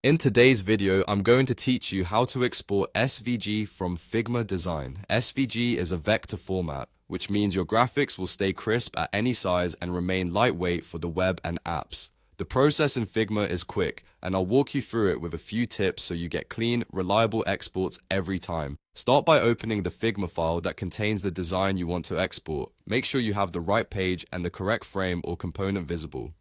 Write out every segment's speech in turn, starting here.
In today's video, I'm going to teach you how to export SVG from Figma Design. SVG is a vector format, which means your graphics will stay crisp at any size and remain lightweight for the web and apps. The process in Figma is quick, and I'll walk you through it with a few tips so you get clean, reliable exports every time. Start by opening the Figma file that contains the design you want to export. Make sure you have the right page and the correct frame or component visible.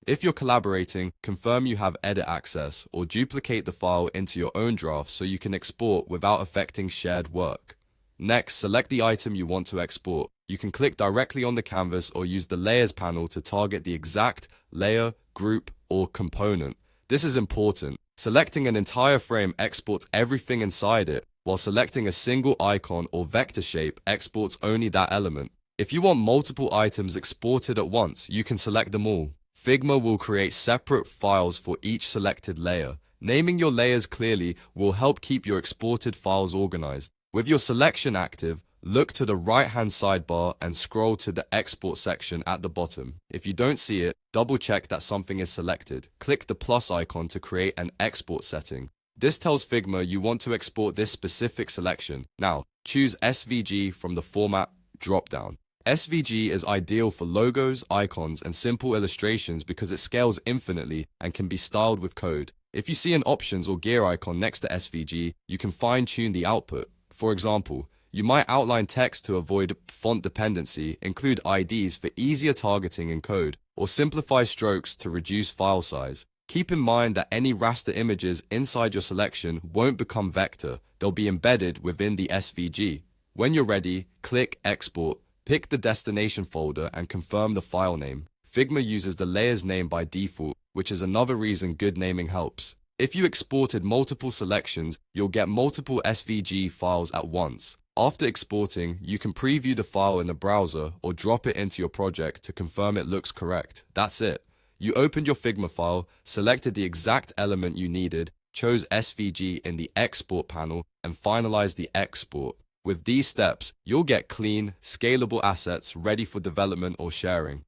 If you're collaborating, confirm you have edit access or duplicate the file into your own draft so you can export without affecting shared work. Next, select the item you want to export. You can click directly on the canvas or use the Layers panel to target the exact layer, group, or component. This is important. Selecting an entire frame exports everything inside it, while selecting a single icon or vector shape exports only that element. If you want multiple items exported at once, you can select them all. Figma will create separate files for each selected layer. Naming your layers clearly will help keep your exported files organized. With your selection active, look to the right-hand sidebar and scroll to the export section at the bottom. If you don't see it, double-check that something is selected. Click the plus icon to create an export setting. This tells Figma you want to export this specific selection. Now, choose SVG from the Format dropdown. SVG is ideal for logos, icons, and simple illustrations because it scales infinitely and can be styled with code. If you see an options or gear icon next to SVG, you can fine-tune the output. For example, you might outline text to avoid font dependency, include IDs for easier targeting in code, or simplify strokes to reduce file size. Keep in mind that any raster images inside your selection won't become vector, they'll be embedded within the SVG. When you're ready, click Export. Pick the destination folder and confirm the file name. Figma uses the layers name by default, which is another reason good naming helps. If you exported multiple selections, you'll get multiple SVG files at once. After exporting, you can preview the file in the browser or drop it into your project to confirm it looks correct. That's it. You opened your Figma file, selected the exact element you needed, chose SVG in the Export panel, and finalized the export. With these steps, you'll get clean, scalable assets ready for development or sharing.